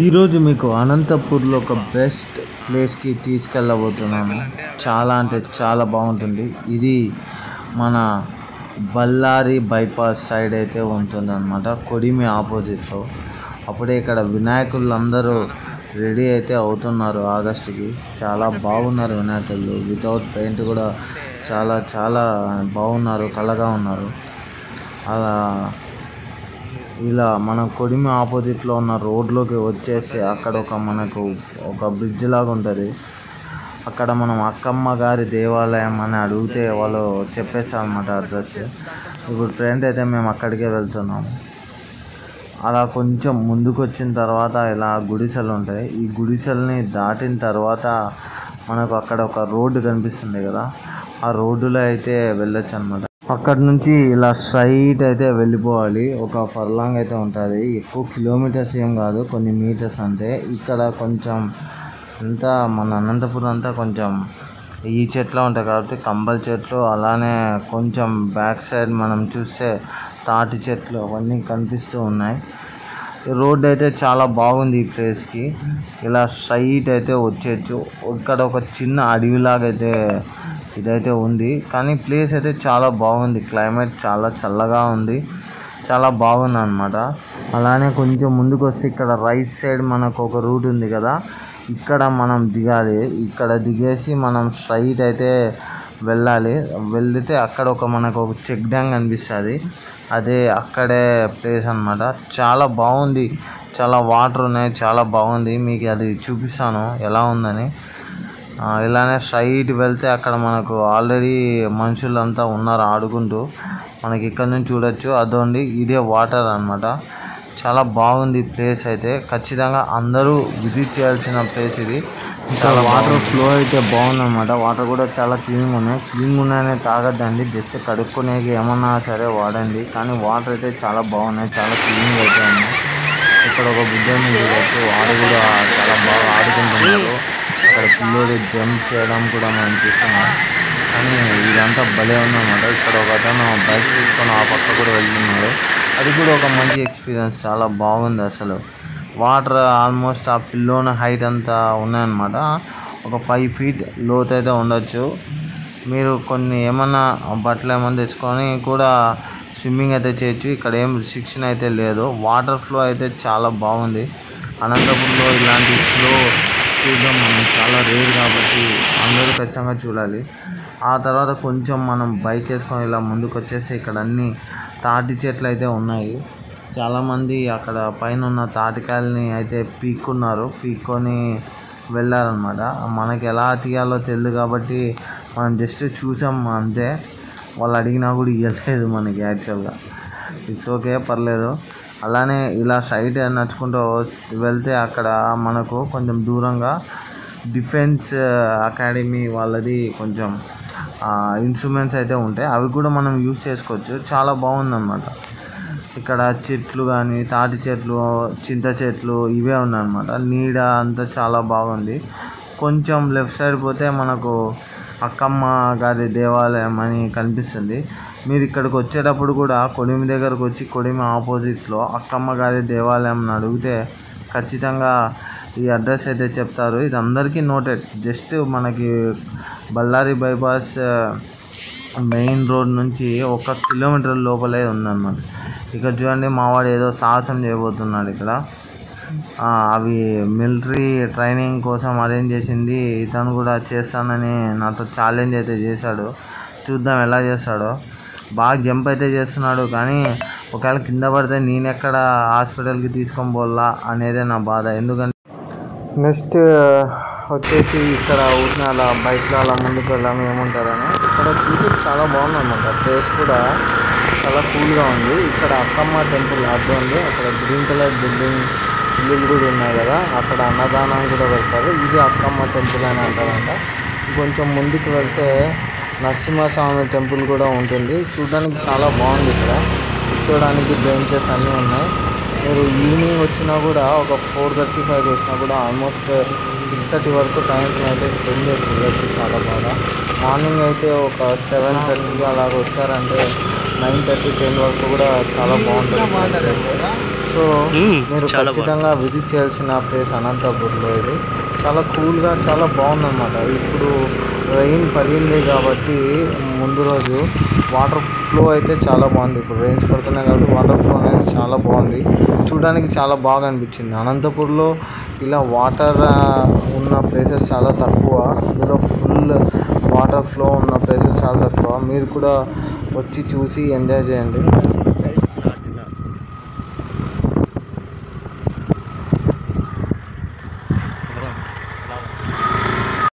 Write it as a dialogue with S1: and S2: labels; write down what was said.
S1: ఈరోజు మీకు అనంతపూర్లో ఒక బెస్ట్ ప్లేస్కి తీసుకెళ్ళబోతున్నాము. చాలా అంటే చాలా బాగుంటుంది. ఇది మన బళ్ళారి బైపాస్ సైడ్ అయితే ఉంటుంది అన్నమాట, కొడిమి ఆపోజిట్లో. అప్పుడే ఇక్కడ వినాయకులు అందరూ రెడీ అయితే అవుతున్నారు ఆగస్టుకి. చాలా బాగున్నారు వినాయకులు, వితౌట్ పెయింట్ కూడా చాలా చాలా బాగున్నారు, కళగా ఉన్నారు. అలా ఇలా మనం కొడిమి ఆపోజిట్లో ఉన్న రోడ్లోకి వచ్చేసి అక్కడ మనకు ఒక బ్రిడ్జ్ లాగా ఉంటుంది. అక్కడ మనం అక్కమ్మ గారి దేవాలయం అని అడిగితే వాళ్ళు చెప్పేస్తారు అన్నమాట అడ్రస్. ఇప్పుడు ఫ్రెండ్ అయితే మేము అక్కడికే వెళ్తున్నాము. అలా కొంచెం ముందుకు వచ్చిన తర్వాత ఇలా గుడిసెలు ఉంటాయి. ఈ గుడిసెల్ని దాటిన తర్వాత మనకు అక్కడ ఒక రోడ్డు కనిపిస్తుంది కదా, ఆ రోడ్డులో అయితే వెళ్ళొచ్చు అన్నమాట. అక్కడ నుంచి ఇలా స్ట్రైట్ అయితే వెళ్ళిపోవాలి. ఒక ఫర్లాంగ్ అయితే ఉంటుంది. ఎక్కువ కిలోమీటర్స్ ఏం కాదు, కొన్ని మీటర్స్ అంతే. ఇక్కడ కొంచెం అంతా మన అనంతపురం అంతా కొంచెం ఈ చెట్లు ఉంటాయి కాబట్టి కంబల్ చెట్లు, అలానే కొంచెం బ్యాక్ సైడ్ మనం చూస్తే తాటి చెట్లు అవన్నీ కనిపిస్తూ ఉన్నాయి. రోడ్ అయితే చాలా బాగుంది ఈ ప్లేస్కి. ఇలా స్ట్రైట్ అయితే వచ్చేయచ్చు. ఇక్కడ ఒక చిన్న అడవిలాగా అయితే ఇదైతే ఉంది, కానీ ప్లేస్ అయితే చాలా బాగుంది. క్లైమేట్ చాలా చల్లగా ఉంది, చాలా బాగుంది అన్నమాట. అలానే కొంచెం ముందుకు వస్తే ఇక్కడ రైట్ సైడ్ మనకు ఒక రూట్ ఉంది కదా, ఇక్కడ మనం దిగాలి. ఇక్కడ దిగేసి మనం స్ట్రైట్ అయితే వెళ్ళాలి. వెళ్తే అక్కడ మనకు ఒక చెక్ డ్యామ్ కనిపిస్తుంది. అదే అక్కడే ప్లేస్ అన్నమాట. చాలా బాగుంది, చాలా వాటర్ ఉన్నాయి, చాలా బాగుంది. మీకు అది చూపిస్తాను ఎలా ఉందని. ఇలానే స్ట్రైట్ వెళ్తే అక్కడ మనకు ఆల్రెడీ మనుషులంతా ఉన్నారు ఆడుకుంటూ, మనకి ఇక్కడ నుంచి చూడొచ్చు. అదోండి ఇదే వాటర్ అన్నమాట. చాలా బాగుంది ప్లేస్ అయితే. ఖచ్చితంగా అందరూ విజిట్ చేయాల్సిన ప్లేస్ ఇది. చాలా వాటర్ ఫ్లో అయితే బాగుందన్నమాట. వాటర్ కూడా చాలా క్లీన్గా ఉన్నాయి. క్లీన్గా ఉన్నాయనే తాగద్దండి, జస్ట్ కడుక్కునేకి ఏమన్నా సరే వాడండి. కానీ వాటర్ అయితే చాలా బాగున్నాయి, చాలా క్లీన్గా అయితే ఉన్నాయి. ఇక్కడ ఒక బుద్ధని చూడవచ్చు, వాడు కూడా చాలా బాగా ఆడుకుంటున్నారు. అక్కడ పిల్లలు జంప్ చేయడం కూడా మనం చూస్తున్నాం. కానీ ఇదంతా భలే ఉందన్నమాట. ఇక్కడ ఒక అతను బైక్ తీసుకొని ఆ పక్క కూడా వెళ్తున్నాడు. అది కూడా ఒక మంచి ఎక్స్పీరియన్స్, చాలా బాగుంది అసలు. వాటర్ ఆల్మోస్ట్ ఆ పిల్లోన హైట్ అంతా ఉన్నాయన్నమాట. ఒక 5 feet లోతు అయితే ఉండొచ్చు. మీరు కొన్ని ఏమన్నా బట్టలు ఏమన్నా తెచ్చుకొని కూడా స్విమ్మింగ్ అయితే చేయొచ్చు. ఇక్కడ ఏం రిస్ట్రిక్షన్ అయితే లేదు. వాటర్ ఫ్లో అయితే చాలా బాగుంది. అనంతపురంలో ఇలాంటి ఫ్లో చూడడం మనం చాలా రేర్ కాబట్టి అందరూ ఖచ్చితంగా చూడాలి. ఆ తర్వాత కొంచెం మనం బైక్ వేసుకొని ఇలా ముందుకు వచ్చేసి ఇక్కడ అన్ని తాటి చెట్లు అయితే ఉన్నాయి. చాలామంది అక్కడ పైన ఉన్న తాటికాయలని అయితే పీక్కొని వెళ్ళారనమాట. మనకి ఎలా తీయాలో తెలియదు కాబట్టి మనం జస్ట్ చూసాం అంతే. వాళ్ళు అడిగినా కూడా ఇవ్వలేదు మనకి. యాక్చువల్గా ఇట్స్ ఓకే, పర్లేదు. అలానే ఇలా సైడ్ నడుచుకుంటూ వెళ్తే అక్కడ మనకు కొంచెం దూరంగా డిఫెన్స్ అకాడమీ వాళ్ళది కొంచెం ఇన్స్ట్రుమెంట్స్ అయితే ఉంటాయి. అవి కూడా మనం యూజ్ చేసుకోవచ్చు. చాలా బాగుందన్నమాట. ఇక్కడ చెట్లు కానీ తాటి చెట్లు, చింత చెట్లు ఇవే ఉన్నాయన్నమాట. నీడ అంతా చాలా బాగుంది. కొంచెం లెఫ్ట్ సైడ్ పోతే మనకు అక్కమ్మ గారి దేవాలయం అని కనిపిస్తుంది. మీరు ఇక్కడికి వచ్చేటప్పుడు కూడా కొడిమి దగ్గరకు వచ్చి కొడిమి ఆపోజిట్లో అక్కమ్మ గారి దేవాలయం అడిగితే ఖచ్చితంగా ఈ అడ్రస్ అయితే చెప్తారు. ఇది అందరికీ నోటెడ్. జస్ట్ మనకి బళ్ళారి బైపాస్ మెయిన్ రోడ్ నుంచి 1 kilometer లోపలే ఉందన్నమాట. ఇక్కడ చూడండి, మావాడు ఏదో సాహసం చేయబోతున్నాడు ఇక్కడ. అవి మిలిటరీ ట్రైనింగ్ కోసం అరేంజ్ చేసింది. ఇతను కూడా చేస్తానని నాతో ఛాలెంజ్ అయితే చేశాడు. చూద్దాం ఎలా చేస్తాడో. బాగా జంప్ అయితే చేస్తున్నాడు, కానీ ఒకవేళ కింద పడితే నేనెక్కడ హాస్పిటల్కి తీసుకొని పోవాలా అనేదే నా బాధ. ఎందుకంటే నెక్స్ట్ వచ్చేసి ఇక్కడ ఊరిన అలా బైక్లో అలా ముందుకు వెళ్ళాము ఏమంటారని. ఇక్కడ చూసి చాలా బాగుందన్నమాట. ప్లేస్ కూడా చాలా కూల్గా ఉంది. ఇక్కడ అక్కమ్మ టెంపుల్ అర్థండి. అక్కడ గ్రీన్ కలర్ బిల్డింగ్ ఇల్లులు కూడా ఉన్నాయి కదా, అక్కడ అన్నదానం కూడా పెడతారు. ఇది అక్కమ్మ టెంపుల్ అని అంటారంట. కొంచెం ముందుకు వెళ్తే నరసింహస్వామి టెంపుల్ కూడా ఉంటుంది. చూడడానికి చాలా బాగుంది. ఇక్కడ కూర్చోడానికి బెంచెస్ అన్నీ ఉన్నాయి. మీరు ఈవినింగ్ వచ్చినా కూడా ఒక 4:35 వచ్చినా కూడా ఆల్మోస్ట్ 6:30 వరకు టైం అయితే స్పెండ్ చేసి చాలా బాగా. మార్నింగ్ అయితే ఒక 7:30 అలాగ వచ్చారంటే 9:30, 10 వరకు కూడా చాలా బాగుంటుంది. సో సో మీరు ఖచ్చితంగా విజిట్ చేయాల్సిన ప్లేస్ అనంతపూర్లో. ఇది చాలా కూల్గా చాలా బాగుందన్నమాట. ఇప్పుడు రెయిన్ పడింది కాబట్టి ముందు రోజు వాటర్ ఫ్లో అయితే చాలా బాగుంది. ఇప్పుడు రెయిన్స్ పడుతున్నాయి కాబట్టి వాటర్ ఫ్లో అనేది చాలా బాగుంది, చూడడానికి చాలా బాగా అనిపించింది. అనంతపూర్లో ఇలా వాటర్ ఉన్న ప్లేసెస్ చాలా తక్కువ, అందులో ఫుల్ వాటర్ ఫ్లో ఉన్న ప్లేసెస్ చాలా తక్కువ. మీరు కూడా వచ్చి చూసి ఎంజాయ్ చేయండి.